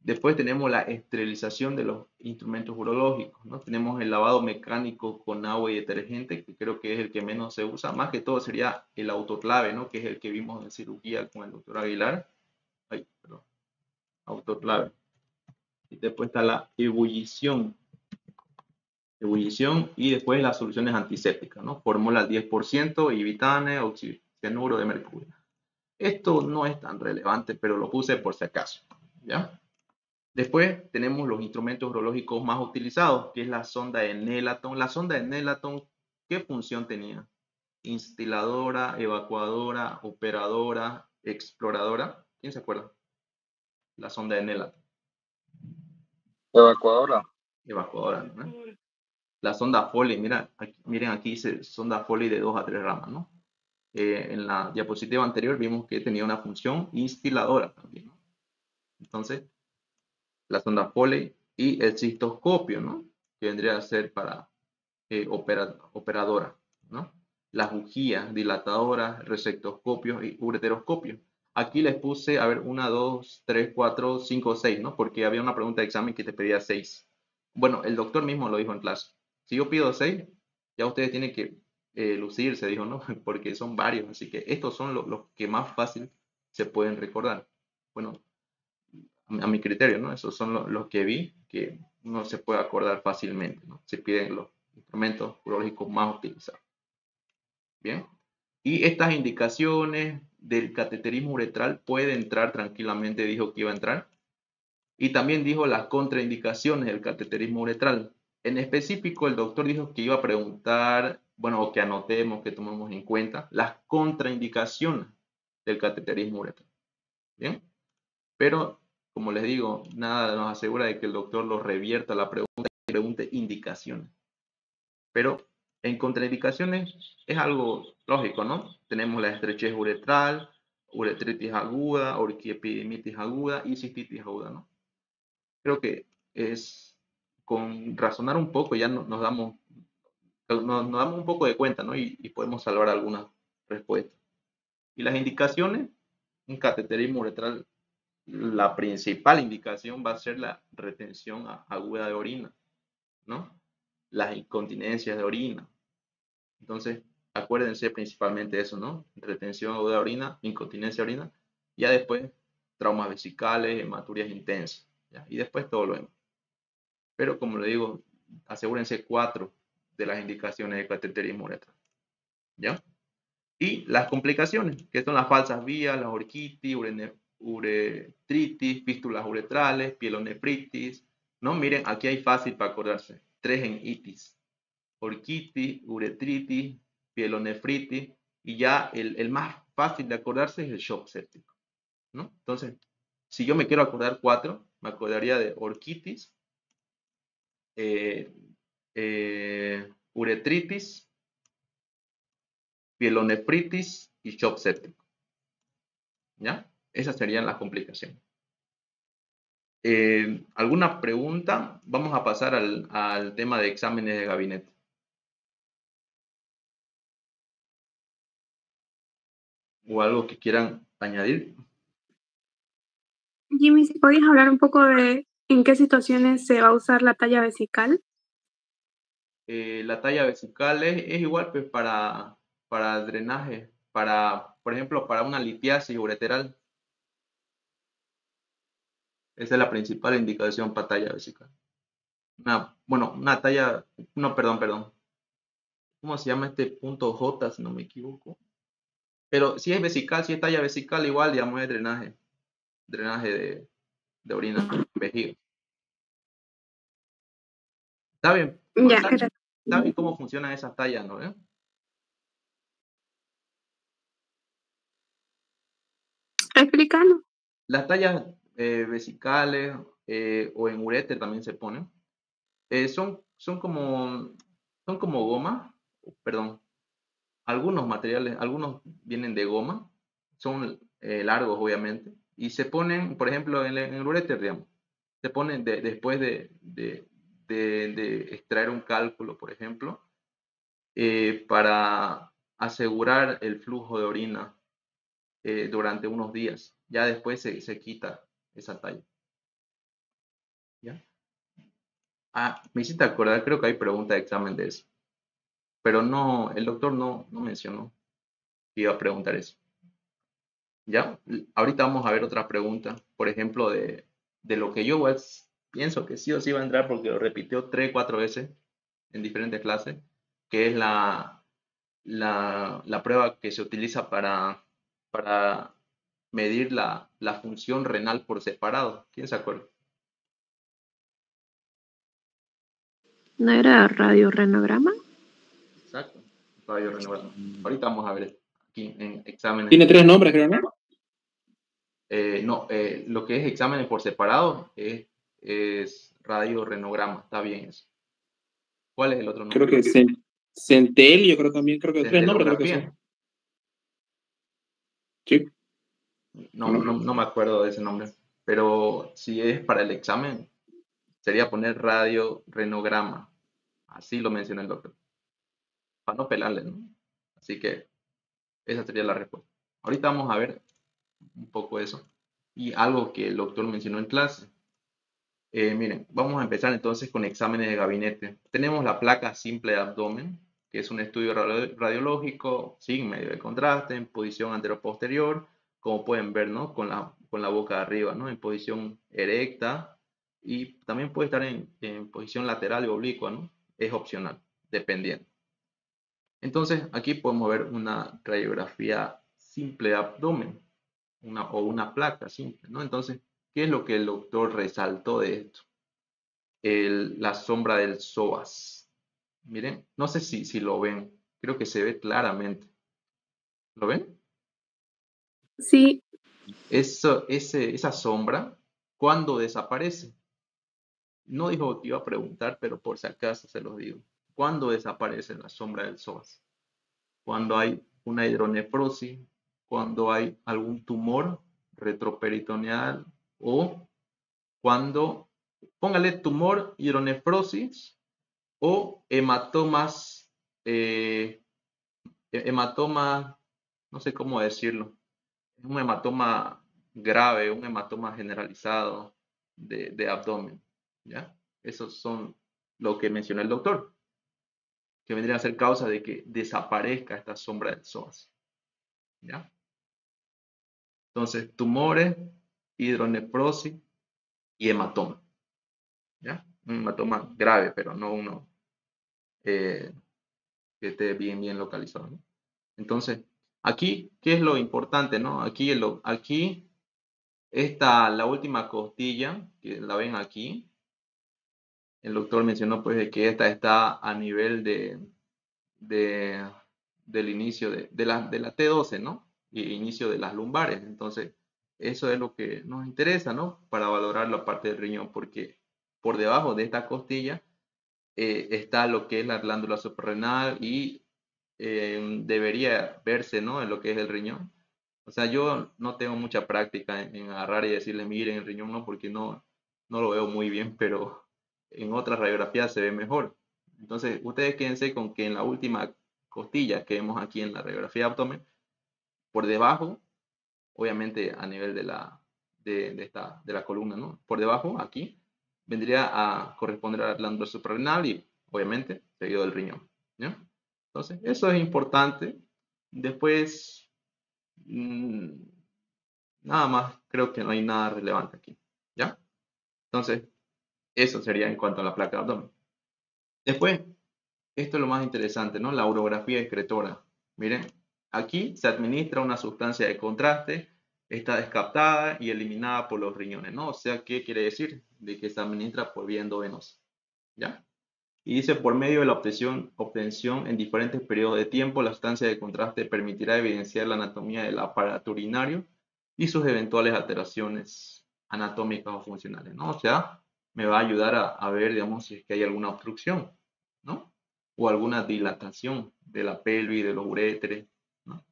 S1: Después tenemos la esterilización de los instrumentos urológicos, ¿no? Tenemos el lavado mecánico con agua y detergente, que creo que es el que menos se usa. Más que todo sería el autoclave, ¿no? Que es el que vimos en cirugía con el doctor Aguilar. Ay, perdón. Autoclave. Y después está la ebullición. Ebullición y después las soluciones antisépticas, ¿no? Fórmula al 10%, ibitane, oxicianuro de mercurio. Esto no es tan relevante, pero lo puse por si acaso, ¿ya? Después tenemos los instrumentos urológicos más utilizados, que es la sonda de Nelaton. La sonda de Nelaton, ¿qué función tenía? Instiladora, evacuadora, operadora, exploradora. ¿Quién se acuerda? La sonda de Nelaton.
S2: Evacuadora.
S1: Evacuadora, ¿no? La sonda Foley, miren aquí dice sonda Foley de 2 a 3 ramas, ¿no? En la diapositiva anterior vimos que tenía una función instiladora también, ¿no? Entonces, la sonda Foley y el cistoscopio, ¿no? Que vendría a ser para operadora, ¿no? Las bujías dilatadoras, resectoscopios y ureteroscopios. Aquí les puse, a ver, 1, 2, 3, 4, 5, 6, ¿no? Porque había una pregunta de examen que te pedía 6. Bueno, el doctor mismo lo dijo en clase. Si yo pido 6, ya ustedes tienen que lucirse, dijo, ¿no? Porque son varios, así que estos son los que más fácil se pueden recordar. Bueno, a mi criterio, ¿no? Esos son los que vi que uno se puede acordar fácilmente, ¿no? Se piden los instrumentos urológicos más utilizados. Bien. Y estas indicaciones del cateterismo uretral puede entrar tranquilamente, dijo que iba a entrar. Y también dijo las contraindicaciones del cateterismo uretral. En específico, el doctor dijo que iba a preguntar, bueno, o que anotemos, que tomemos en cuenta, las contraindicaciones del cateterismo uretral. Bien. Pero, como les digo, nada nos asegura de que el doctor lo revierta la pregunta y pregunte indicaciones. Pero en contraindicaciones es algo lógico, ¿no? Tenemos la estrechez uretral, uretritis aguda, orquiepidemitis aguda y cistitis aguda, ¿no? Creo que es con razonar un poco ya nos damos un poco de cuenta, ¿no? Y podemos salvar algunas respuestas. Y las indicaciones, un cateterismo uretral, la principal indicación va a ser la retención aguda de orina, ¿no? Las incontinencias de orina. Entonces, acuérdense principalmente de eso, ¿no? Retención aguda de orina, incontinencia de orina, ya después traumas vesicales, hematurias intensas, ¿ya? Y después todo lo demás. Pero como le digo, asegúrense 4 de las indicaciones de cateterismo uretral, ¿ya? Y las complicaciones, que son las falsas vías, la orquitis, uretritis, fístulas uretrales, pielonefritis, ¿no? Miren, aquí hay fácil para acordarse, 3 en itis, orquitis, uretritis, pielonefritis, y ya el más fácil de acordarse es el shock séptico, ¿no? Entonces, si yo me quiero acordar 4, me acordaría de orquitis, uretritis, pielonefritis y shock séptico, ¿ya? Esas serían las complicaciones. ¿Alguna pregunta? Vamos a pasar al tema de exámenes de gabinete. ¿O algo que quieran añadir?
S5: Jimmy, ¿si podías hablar un poco de en qué situaciones se va a usar la talla vesical?
S1: La talla vesical es igual pues, para drenaje, por ejemplo, para una litiasis ureteral. Esa es la principal indicación para talla vesical. Una talla, no, perdón. ¿Cómo se llama este punto J, si no me equivoco? Pero si es vesical, si es talla vesical, igual, digamos, es drenaje de orina, vejiga. ¿Está bien?
S5: Ya,
S1: ¿Está,
S5: gracias.
S1: está bien cómo funcionan esas tallas, no?
S5: Explícanos.
S1: Las tallas vesicales o en uréter también se ponen. Son como goma, perdón, algunos materiales, algunos vienen de goma, son largos obviamente, y se ponen, por ejemplo, en el uréter, digamos, se ponen después de extraer un cálculo, por ejemplo, para asegurar el flujo de orina durante unos días. Ya después se quita esa talla. ¿Ya? Ah, me hiciste acordar, creo que hay pregunta de examen de eso. Pero no, el doctor no mencionó que iba a preguntar eso. ¿Ya? Ahorita vamos a ver otra pregunta, por ejemplo, de lo que yo pienso que sí o sí va a entrar porque lo repitió 3, 4 veces en diferentes clases, que es la prueba que se utiliza para medir la función renal por separado. ¿Quién se acuerda?
S6: ¿No era radiorenograma?
S1: Exacto. Radiorenograma. Ahorita vamos a ver aquí en exámenes.
S2: Tiene 3 nombres, creo, ¿no?
S1: No, lo que es exámenes por separado es radiorenograma. Está bien eso. ¿Cuál es el otro nombre?
S2: Creo que Centel, yo creo también, creo que 3 nombres creo que
S1: Centelografía.
S2: son. Sí.
S1: No me acuerdo de ese nombre. Pero si es para el examen, sería poner radiorenograma. Así lo menciona el doctor. Para no pelarle, ¿no? Así que esa sería la respuesta. Ahorita vamos a ver un poco eso. Y algo que el doctor mencionó en clase. Miren, vamos a empezar entonces con exámenes de gabinete. Tenemos la placa simple de abdomen, que es un estudio radiológico sin medio de contraste, en posición anteroposterior, como pueden ver, ¿no? Con la boca de arriba, ¿no? En posición erecta y también puede estar en posición lateral y oblicua, ¿no? Es opcional, dependiendo. Entonces, aquí podemos ver una radiografía simple de abdomen, o una placa simple, ¿no? Entonces, ¿qué es lo que el doctor resaltó de esto? La sombra del psoas. Miren, no sé si lo ven, creo que se ve claramente. ¿Lo ven?
S5: Sí,
S1: Esa sombra, ¿cuándo desaparece? No dijo que iba a preguntar, pero por si acaso se los digo. ¿Cuándo desaparece la sombra del psoas? Cuando hay una hidronefrosis, cuando hay algún tumor retroperitoneal o cuando, póngale tumor, hidronefrosis o hematomas, hematoma, no sé cómo decirlo, un hematoma grave, un hematoma generalizado de abdomen, ¿ya? Esos son lo que mencionó el doctor, que vendría a ser causa de que desaparezca esta sombra del psoas, ¿ya? Entonces, tumores, hidronefrosis y hematoma, ¿ya? Un hematoma grave, pero no uno que esté bien localizado, ¿no? Entonces, aquí, ¿qué es lo importante, no? Aquí está la última costilla, que la ven aquí. El doctor mencionó pues de que esta está a nivel del inicio de la T12, ¿no? Y inicio de las lumbares. Entonces, eso es lo que nos interesa, ¿no? Para valorar la parte del riñón, porque por debajo de esta costilla está lo que es la glándula suprarrenal y debería verse, ¿no? En lo que es el riñón. O sea, yo no tengo mucha práctica en agarrar y decirle, miren el riñón, no, porque no lo veo muy bien, pero en otras radiografías se ve mejor. Entonces, ustedes quédense con que en la última costilla que vemos aquí en la radiografía de abdomen, por debajo, obviamente a nivel de la columna, ¿no? Por debajo, aquí, vendría a corresponder a la glándula suprarrenal y, obviamente, seguido del riñón, ¿ya? Entonces, eso es importante. Después, nada más, creo que no hay nada relevante aquí, ¿ya? Entonces, eso sería en cuanto a la placa de abdomen. Después, esto es lo más interesante, ¿no? La urografía excretora. Miren, aquí se administra una sustancia de contraste, está descaptada y eliminada por los riñones, ¿no? O sea, ¿qué quiere decir? De que se administra por vía endovenosa, ¿ya? Y dice, por medio de la obtención en diferentes periodos de tiempo, la sustancia de contraste permitirá evidenciar la anatomía del aparato urinario y sus eventuales alteraciones anatómicas o funcionales, ¿no? O sea, me va a ayudar a ver, digamos, si es que hay alguna obstrucción, ¿no? O alguna dilatación de la pelvis, de los uréteres, ¿no?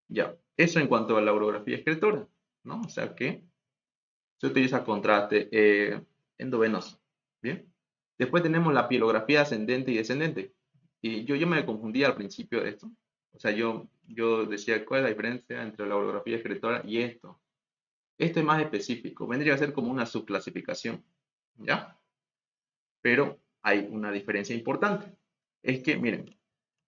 S1: Ya, eso en cuanto a la urografía excretora, ¿no? O sea que se utiliza contraste endovenoso, ¿bien? Después tenemos la pielografía ascendente y descendente. Y yo me confundí al principio de esto. O sea, yo decía, ¿cuál es la diferencia entre la urografía excretora y esto? Esto es más específico. Vendría a ser como una subclasificación, ¿ya? Pero hay una diferencia importante. Es que, miren,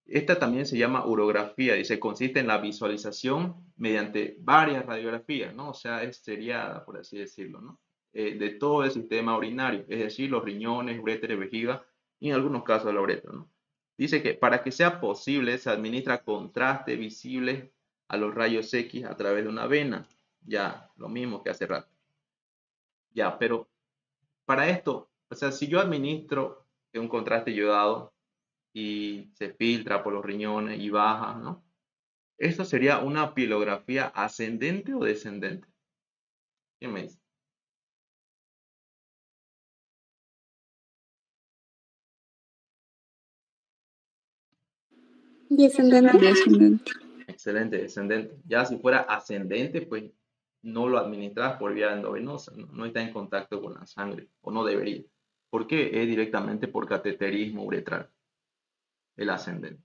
S1: esta también se llama urografía y se consiste en la visualización mediante varias radiografías, ¿no? O sea, es seriada, por así decirlo, ¿no? De todo el sistema urinario, es decir, los riñones, uréteres, vejiga y en algunos casos la uretra, ¿no? Dice que para que sea posible se administra contraste visible a los rayos X a través de una vena. Ya, lo mismo que hace rato. Ya, pero para esto, o sea, si yo administro un contraste yodado y se filtra por los riñones y baja, ¿no? ¿Esto sería una pielografía ascendente o descendente? ¿Quién me dice?
S5: Descendente.
S3: Descendente.
S1: Excelente, descendente. Ya si fuera ascendente, pues no lo administras por vía endovenosa, no está en contacto con la sangre, o no debería. ¿Por qué? Es directamente por cateterismo uretral, el ascendente.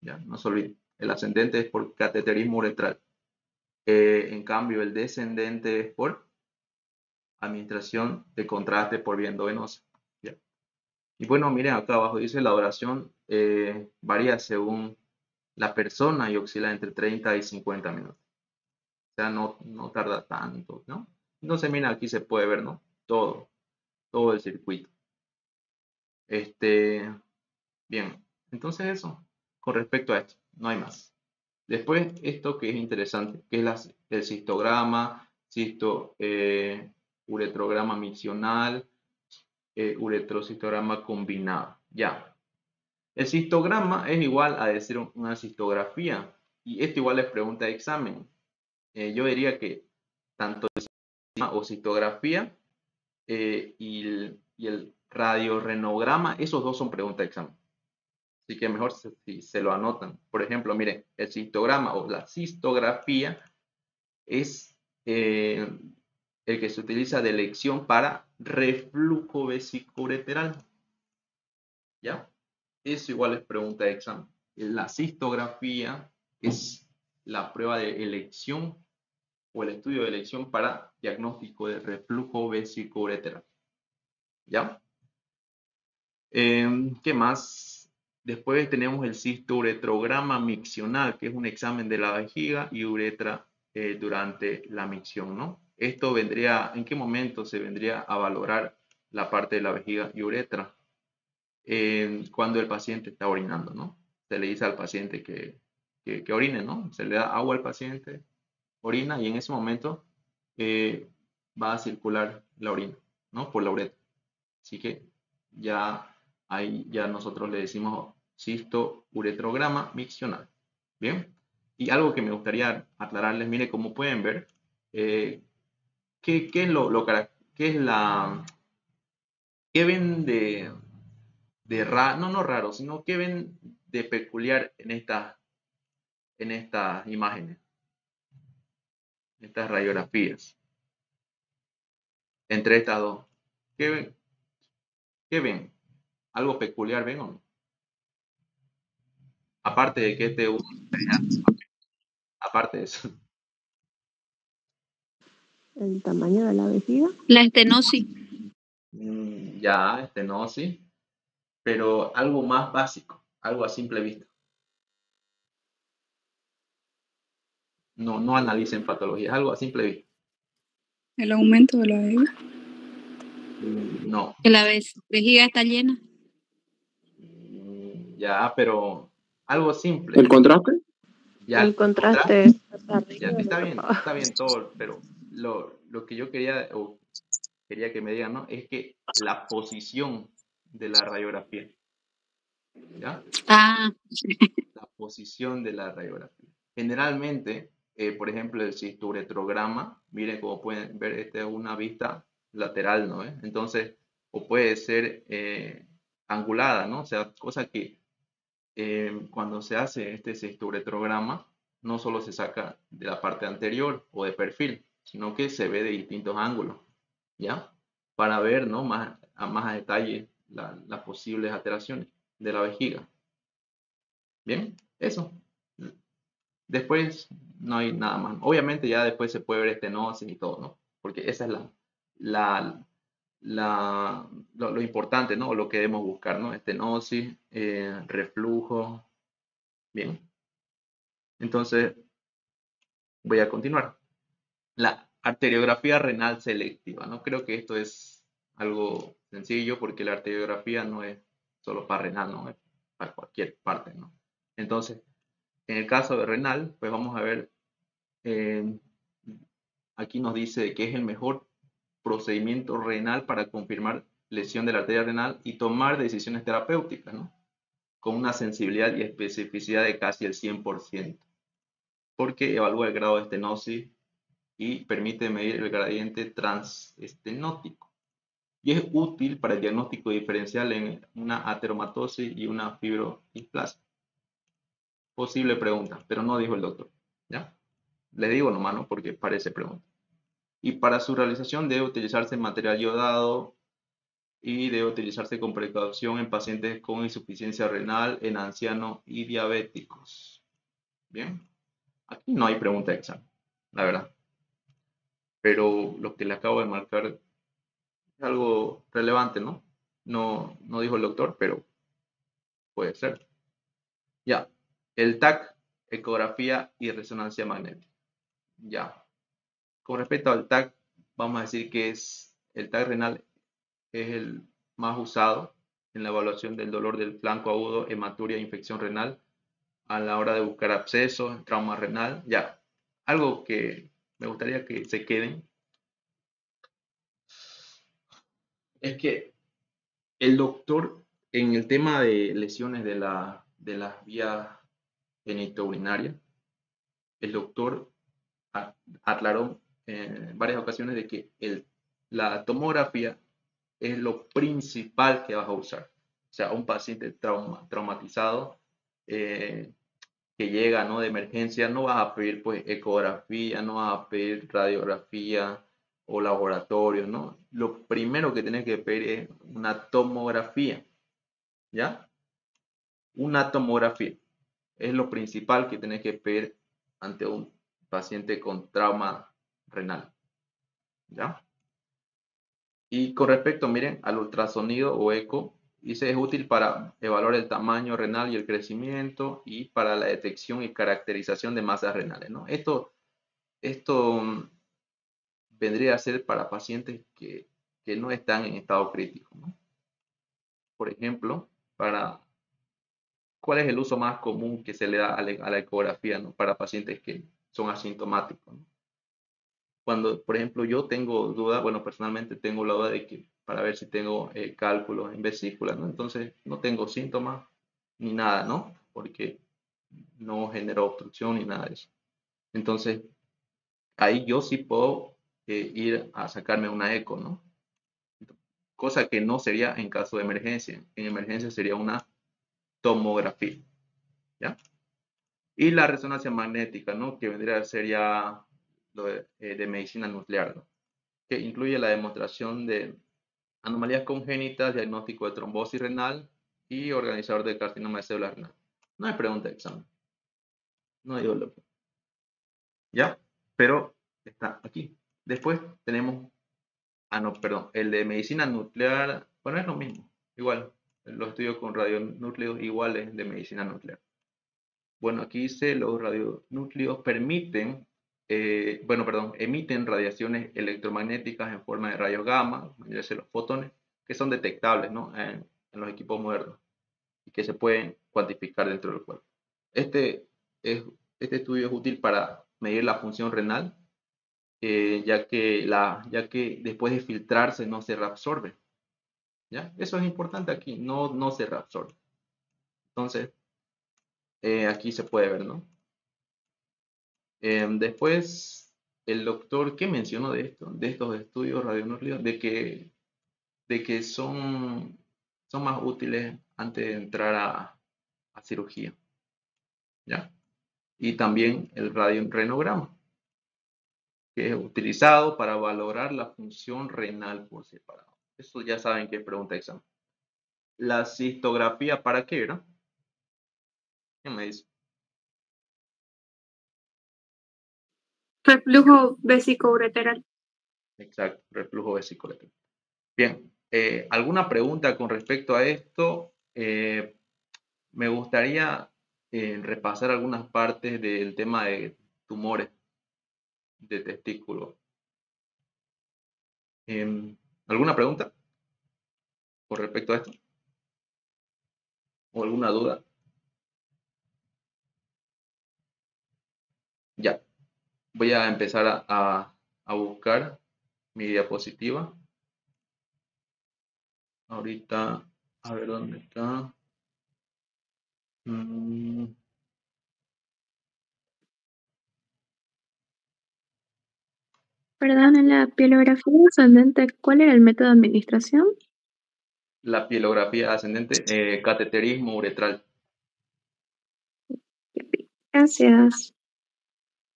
S1: Ya, no se olviden. El ascendente es por cateterismo uretral. En cambio, el descendente es por administración de contraste por vía endovenosa. ¿Ya? Y bueno, miren acá abajo dice la duración varía según la persona y oscila entre 30 y 50 minutos. O sea, no tarda tanto, ¿no? Entonces, mira, aquí se puede ver, ¿no? Todo el circuito. Bien, entonces eso, con respecto a esto, no hay más. Después, esto que es interesante, que es el cistograma, uretrograma miccional, uretrocistograma combinado. Ya. El cistograma es igual a decir una cistografía. Y esto igual es pregunta de examen. Yo diría que tanto el cistograma o cistografía y el radiorenograma, esos dos son pregunta de examen. Así que mejor si se lo anotan. Por ejemplo, miren, el cistograma o la cistografía es el que se utiliza de elección para reflujo vesicoureteral. ¿Ya? Eso igual es pregunta de examen. La cistografía es la prueba de elección o el estudio de elección para diagnóstico de reflujo vesicoureteral. ¿Ya? ¿Qué más? Después tenemos el cistouretrograma miccional, que es un examen de la vejiga y uretra durante la micción, ¿no? Esto vendría, ¿en qué momento se vendría a valorar la parte de la vejiga y uretra? Cuando el paciente está orinando, ¿no? Se le dice al paciente que orine, ¿no? Se le da agua al paciente, orina y en ese momento va a circular la orina, ¿no? Por la uretra. Así que ya ahí ya nosotros le decimos cistouretrograma miccional. Bien. Y algo que me gustaría aclararles, mire, como pueden ver, ¿qué ven de raro, no raro, sino qué ven de peculiar en estas imágenes, en estas radiografías, entre estas dos? ¿Qué ven? ¿Qué ven? ¿Algo peculiar ven o no? Aparte de que aparte de eso.
S6: El tamaño de la vejiga.
S3: La estenosis.
S1: Ya, estenosis, pero algo más básico, algo a simple vista. No analicen patologías, algo a simple vista.
S3: El aumento de la vejiga.
S1: No.
S3: Que la vejiga está llena.
S1: Ya, pero algo simple.
S2: ¿El contraste?
S1: Ya,
S6: El contraste
S1: ya, está bien todo, pero lo que yo quería que me digan, ¿no? Es que la posición de la radiografía. ¿Ya?
S3: Ah,
S1: La posición de la radiografía. Generalmente, por ejemplo, el cisturetrograma, miren como pueden ver, esta es una vista lateral, ¿no? Entonces, o puede ser angulada, ¿no? O sea, cosa que cuando se hace este cisturetrograma, no solo se saca de la parte anterior o de perfil, sino que se ve de distintos ángulos, ¿ya? Para ver, ¿no? más a detalle las posibles alteraciones de la vejiga. Bien, eso. Después no hay nada más. Obviamente ya después se puede ver estenosis y todo, ¿no? Porque esa es lo importante, ¿no? Lo que debemos buscar, ¿no? Estenosis, reflujo. Bien. Entonces, voy a continuar. La arteriografía renal selectiva, ¿no? Creo que esto es algo sencillo porque la arteriografía no es solo para renal, ¿no? Es para cualquier parte, ¿no? Entonces, en el caso de renal, pues vamos a ver, aquí nos dice que es el mejor procedimiento renal para confirmar lesión de la arteria renal y tomar decisiones terapéuticas, ¿no? Con una sensibilidad y especificidad de casi el 100%, porque evalúa el grado de estenosis y permite medir el gradiente transestenótico. Y es útil para el diagnóstico diferencial en una ateromatosis y una fibrodisplasia. Posible pregunta, pero no dijo el doctor. ¿Ya? Le digo nomás, ¿no? Porque parece pregunta. Y para su realización debe utilizarse material iodado y debe utilizarse con precaución en pacientes con insuficiencia renal, en ancianos y diabéticos. Bien. Aquí no hay pregunta de examen, la verdad. Pero lo que le acabo de marcar es algo relevante, ¿no? No dijo el doctor, pero puede ser. Ya. El TAC, ecografía y resonancia magnética. Ya. Con respecto al TAC, vamos a decir que el TAC renal es el más usado en la evaluación del dolor del flanco agudo, hematuria e infección renal a la hora de buscar abscesos, trauma renal. Ya. Algo que me gustaría que se queden es que el doctor, en el tema de lesiones de las vías genitourinarias, el doctor aclaró en varias ocasiones de que la tomografía es lo principal que vas a usar. O sea, un paciente traumatizado que llega, ¿no? De emergencia, no vas a pedir pues ecografía, no vas a pedir radiografía o laboratorio, ¿no? Lo primero que tienes que pedir es una tomografía, ¿ya? Una tomografía es lo principal que tienes que pedir ante un paciente con trauma renal, ¿ya? Y con respecto, miren, al ultrasonido o eco, dice es útil para evaluar el tamaño renal y el crecimiento y para la detección y caracterización de masas renales, ¿no? Esto vendría a ser para pacientes que no están en estado crítico, ¿no? Por ejemplo, ¿cuál es el uso más común que se le da a la ecografía, ¿no? Para pacientes que son asintomáticos, ¿no? Cuando, por ejemplo, yo tengo duda, bueno, personalmente tengo la duda de que para ver si tengo cálculos en vesícula, ¿no? Entonces, no tengo síntomas ni nada, ¿no? Porque no generó obstrucción ni nada de eso. Entonces, ahí yo sí puedo ir a sacarme una eco, ¿no? Cosa que no sería en caso de emergencia. En emergencia sería una tomografía, ¿ya? Y la resonancia magnética, ¿no? Que vendría a ser ya lo de medicina nuclear, ¿no? Que incluye la demostración de anomalías congénitas, diagnóstico de trombosis renal y organizador de carcinoma de células renal. No hay pregunta de examen. No digo lo que. ¿Ya? Pero está aquí. Después tenemos, no, perdón, el de medicina nuclear, bueno, es lo mismo. Igual, los estudios con radionúcleos iguales de medicina nuclear. Bueno, aquí dice los radionúcleos emiten radiaciones electromagnéticas en forma de rayos gamma, los fotones, que son detectables, ¿no? en los equipos modernos y que se pueden cuantificar dentro del cuerpo. Este estudio es útil para medir la función renal, ya que después de filtrarse no se reabsorbe. ¿Ya? Eso es importante aquí, no se reabsorbe. Entonces, aquí se puede ver, ¿no? Después, el doctor, ¿qué mencionó de esto? De estos estudios radionucleares, de que son más útiles antes de entrar a cirugía, ¿ya? Y también el radiorenograma, que es utilizado para valorar la función renal por separado. Eso ya saben que es pregunta de examen. La cistografía, ¿para qué era? ¿Quién me dice?
S5: Reflujo vesicoureteral.
S1: Exacto, reflujo vesicoureteral. Bien, ¿alguna pregunta con respecto a esto? Me gustaría repasar algunas partes del tema de tumores de testículo. ¿Alguna pregunta con respecto a esto? ¿O alguna duda? Ya, voy a empezar a buscar mi diapositiva. Ahorita, a ver dónde está.
S5: Perdón, en la pielografía ascendente, ¿cuál era el método de administración?
S1: La pielografía ascendente, cateterismo uretral.
S5: Gracias.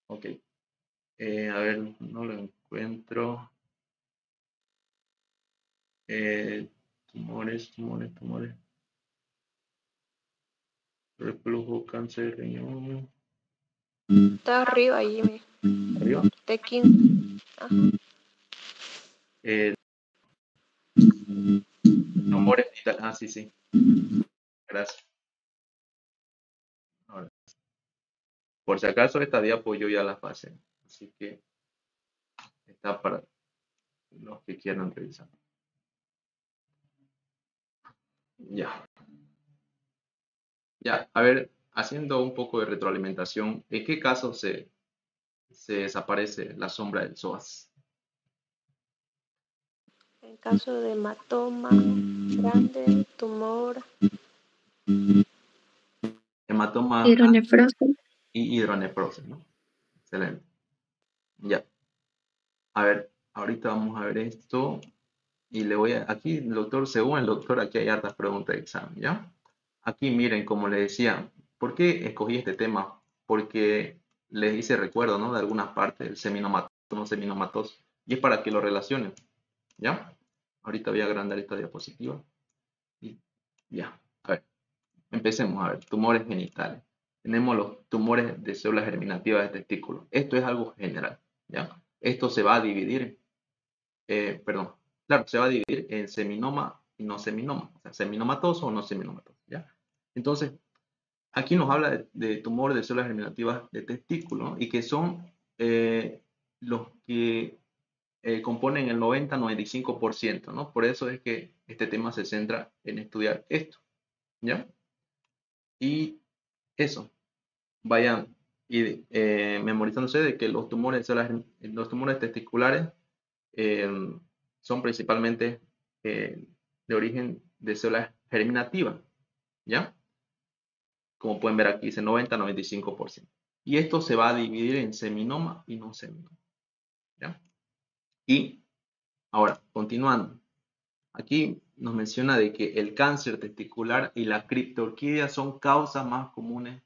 S1: Ok. A ver, no lo encuentro. Tumores. Reflujo, cáncer, riñón.
S6: Está arriba, Jimmy.
S1: ¿Arriba?
S6: T15. Ajá.
S1: Tumores. Sí. Gracias. Ahora, por si acaso, esta diapo yo ya la pasé. Así que está para los que quieran revisar. Ya. Ya, a ver, haciendo un poco de retroalimentación, ¿en qué caso se desaparece la sombra del psoas?
S6: En caso de hematoma grande, tumor.
S1: Hematoma
S5: Hidronefrosis.
S1: y hidronefrosis, ¿no? Excelente. Ya. A ver, ahorita vamos a ver esto. Y le voy a, aquí, el doctor, según el doctor, aquí hay hartas preguntas de examen, ¿ya? Aquí miren, como les decía, ¿por qué escogí este tema? Porque les hice recuerdo, ¿no? De algunas partes del seminoma, no seminomatoso. Y es para que lo relacionen, ¿ya? Ahorita voy a agrandar esta diapositiva. Y ya, a ver, empecemos a ver, tumores genitales. Tenemos los tumores de células germinativas de testículo. Esto es algo general, ¿ya? Esto se va a dividir, claro, se va a dividir en seminoma y no seminoma, o sea, seminomatoso o no seminomatoso, ¿ya? Entonces, aquí nos habla de tumor de células germinativas de testículo, ¿no? Y que son los que componen el 90-95%, ¿no? Por eso es que este tema se centra en estudiar esto, ¿ya? Y eso, vayan memorizándose de que los tumores testiculares son principalmente de origen de células germinativas, ¿ya? Como pueden ver aquí, dice 90-95%. Y esto se va a dividir en seminoma y no seminoma, ¿ya? Y ahora, continuando. Aquí nos menciona de que el cáncer testicular y la criptorquidia son causas más comunes